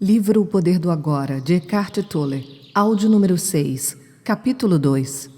Livro O Poder do Agora, de Eckhart Tolle. Áudio número 6, capítulo 2.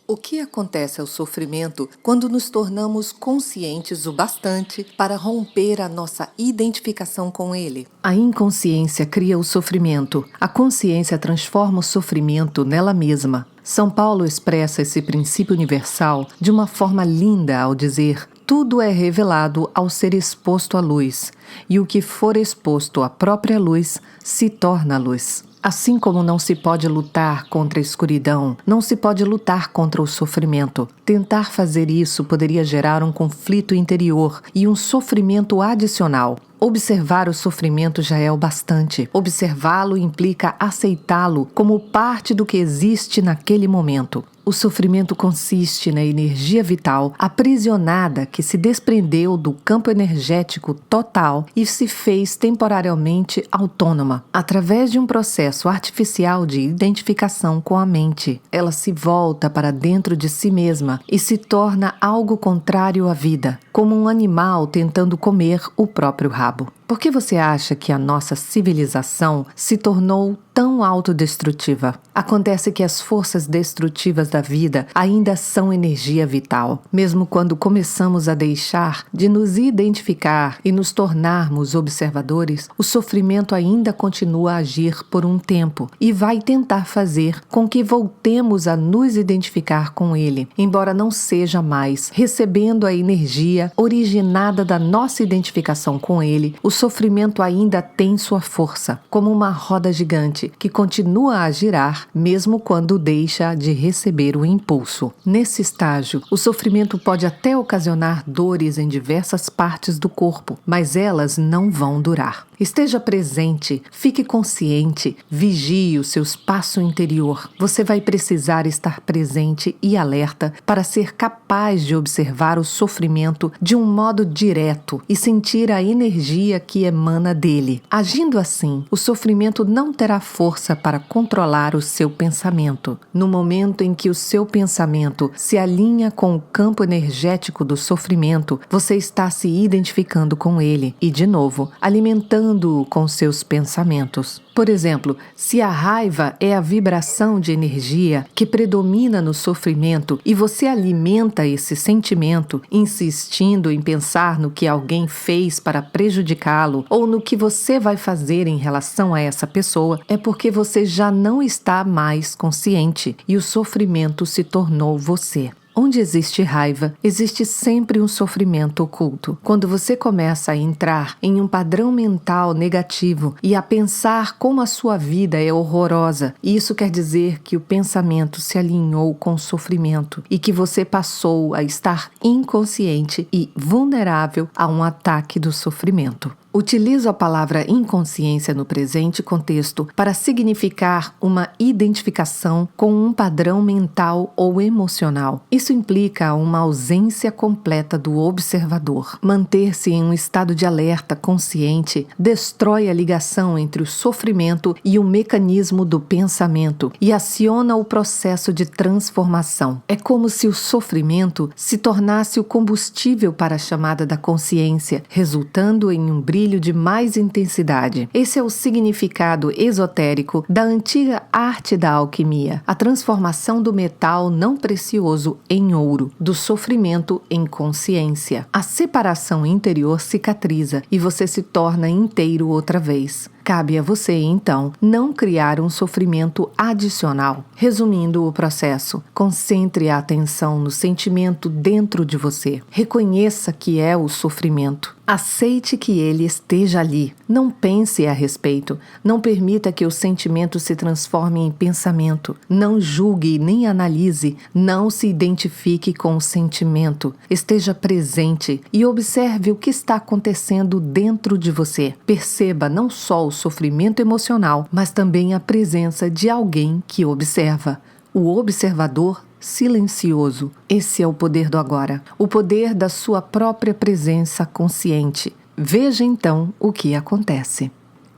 O que acontece ao sofrimento quando nos tornamos conscientes o bastante para romper a nossa identificação com ele? A inconsciência cria o sofrimento. A consciência transforma o sofrimento nela mesma. São Paulo expressa esse princípio universal de uma forma linda ao dizer: tudo é revelado ao ser exposto à luz, e o que for exposto à própria luz se torna luz. Assim como não se pode lutar contra a escuridão, não se pode lutar contra o sofrimento. Tentar fazer isso poderia gerar um conflito interior e um sofrimento adicional. Observar o sofrimento já é o bastante. Observá-lo implica aceitá-lo como parte do que existe naquele momento. O sofrimento consiste na energia vital aprisionada que se desprendeu do campo energético total e se fez temporariamente autônoma. Através de um processo artificial de identificação com a mente, ela se volta para dentro de si mesma e se torna algo contrário à vida, como um animal tentando comer o próprio rabo. Por que você acha que a nossa civilização se tornou tão autodestrutiva? Acontece que as forças destrutivas da vida ainda são energia vital. Mesmo quando começamos a deixar de nos identificar e nos tornarmos observadores, o sofrimento ainda continua a agir por um tempo e vai tentar fazer com que voltemos a nos identificar com ele, embora não seja mais recebendo a energia originada da nossa identificação com ele. O sofrimento ainda tem sua força, como uma roda gigante que continua a girar mesmo quando deixa de receber o impulso. Nesse estágio, o sofrimento pode até ocasionar dores em diversas partes do corpo, mas elas não vão durar. Esteja presente, fique consciente, vigie o seu espaço interior. Você vai precisar estar presente e alerta para ser capaz de observar o sofrimento de um modo direto e sentir a energia que emana dele. Agindo assim, o sofrimento não terá força para controlar o seu pensamento. No momento em que o seu pensamento se alinha com o campo energético do sofrimento, você está se identificando com ele e, de novo, alimentando com seus pensamentos. Por exemplo, se a raiva é a vibração de energia que predomina no sofrimento e você alimenta esse sentimento, insistindo em pensar no que alguém fez para prejudicá-lo ou no que você vai fazer em relação a essa pessoa, é porque você já não está mais consciente e o sofrimento se tornou você. Onde existe raiva, existe sempre um sofrimento oculto. Quando você começa a entrar em um padrão mental negativo e a pensar como a sua vida é horrorosa, isso quer dizer que o pensamento se alinhou com o sofrimento e que você passou a estar inconsciente e vulnerável a um ataque do sofrimento. Utilizo a palavra inconsciência no presente contexto para significar uma identificação com um padrão mental ou emocional. Isso implica uma ausência completa do observador. Manter-se em um estado de alerta consciente destrói a ligação entre o sofrimento e o mecanismo do pensamento e aciona o processo de transformação. É como se o sofrimento se tornasse o combustível para a chamada da consciência, resultando em um brilho de mais intensidade. Esse é o significado esotérico da antiga arte da alquimia, a transformação do metal não precioso em ouro, do sofrimento em consciência. A separação interior cicatriza e você se torna inteiro outra vez. Cabe a você, então, não criar um sofrimento adicional. Resumindo o processo, concentre a atenção no sentimento dentro de você. Reconheça que é o sofrimento. Aceite que ele esteja ali. Não pense a respeito. Não permita que o sentimento se transforme em pensamento. Não julgue nem analise. Não se identifique com o sentimento. Esteja presente e observe o que está acontecendo dentro de você. Perceba não só o sofrimento emocional, mas também a presença de alguém que observa. O observador silencioso. Esse é o poder do agora, o poder da sua própria presença consciente. Veja então o que acontece.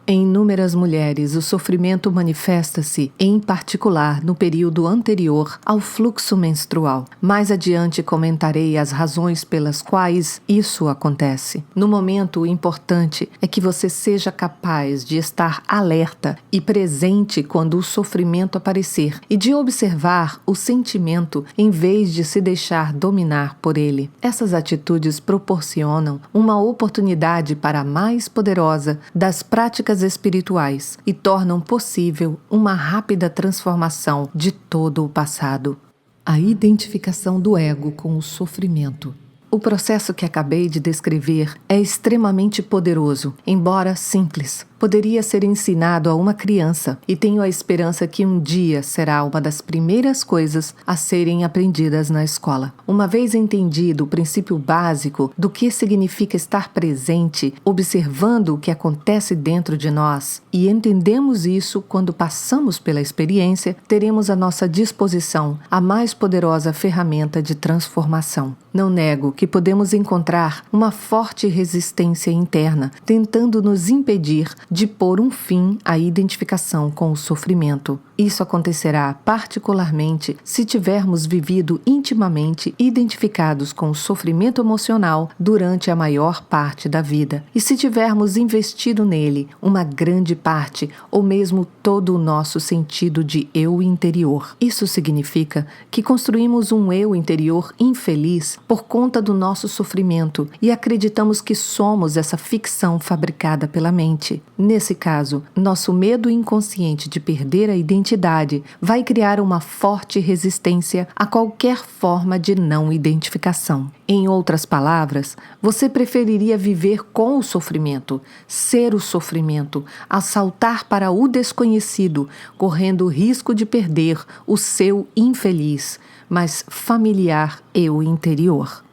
Em inúmeras mulheres, o sofrimento manifesta-se, em particular, no período anterior ao fluxo menstrual. Mais adiante comentarei as razões pelas quais isso acontece. No momento, o importante é que você seja capaz de estar alerta e presente quando o sofrimento aparecer e de observar o sentimento em vez de se deixar dominar por ele. Essas atitudes proporcionam uma oportunidade para a mais poderosa das práticas espirituais e tornam possível uma rápida transformação de todo o passado. A identificação do ego com o sofrimento. O processo que acabei de descrever é extremamente poderoso, embora simples. Poderia ser ensinado a uma criança e tenho a esperança que um dia será uma das primeiras coisas a serem aprendidas na escola. Uma vez entendido o princípio básico do que significa estar presente, observando o que acontece dentro de nós, e entendemos isso quando passamos pela experiência, teremos à nossa disposição a mais poderosa ferramenta de transformação. Não nego que podemos encontrar uma forte resistência interna, tentando nos impedir de pôr um fim à identificação com o sofrimento. Isso acontecerá particularmente se tivermos vivido intimamente identificados com o sofrimento emocional durante a maior parte da vida e se tivermos investido nele uma grande parte ou mesmo todo o nosso sentido de eu interior. Isso significa que construímos um eu interior infeliz por conta do nosso sofrimento e acreditamos que somos essa ficção fabricada pela mente. Nesse caso, nosso medo inconsciente de perder a identidade vai criar uma forte resistência a qualquer forma de não identificação. Em outras palavras, você preferiria viver com o sofrimento, ser o sofrimento, a saltar para o desconhecido, correndo o risco de perder o seu infeliz, mas familiar eu interior.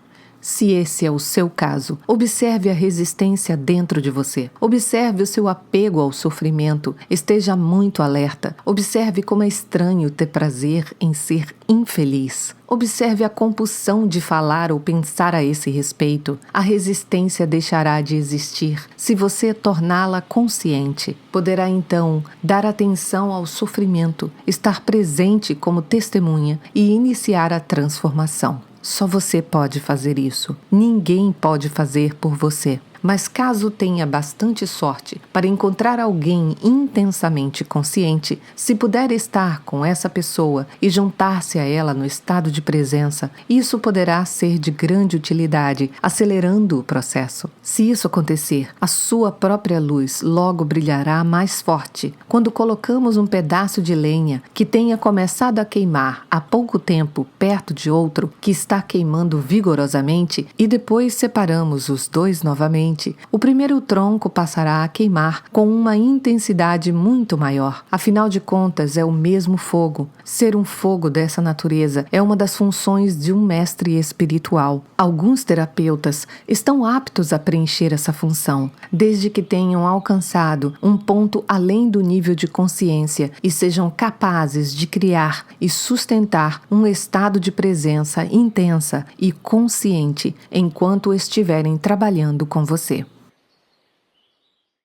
Se esse é o seu caso, observe a resistência dentro de você. Observe o seu apego ao sofrimento. Esteja muito alerta. Observe como é estranho ter prazer em ser infeliz. Observe a compulsão de falar ou pensar a esse respeito. A resistência deixará de existir se você torná-la consciente. Poderá então dar atenção ao sofrimento, estar presente como testemunha e iniciar a transformação. Só você pode fazer isso. Ninguém pode fazer por você. Mas caso tenha bastante sorte para encontrar alguém intensamente consciente, se puder estar com essa pessoa e juntar-se a ela no estado de presença, isso poderá ser de grande utilidade, acelerando o processo. Se isso acontecer, a sua própria luz logo brilhará mais forte. Quando colocamos um pedaço de lenha que tenha começado a queimar há pouco tempo perto de outro que está queimando vigorosamente e depois separamos os dois novamente, o primeiro tronco passará a queimar com uma intensidade muito maior. Afinal de contas, é o mesmo fogo. Ser um fogo dessa natureza é uma das funções de um mestre espiritual. Alguns terapeutas estão aptos a preencher essa função, desde que tenham alcançado um ponto além do nível de consciência e sejam capazes de criar e sustentar um estado de presença intensa e consciente enquanto estiverem trabalhando com você.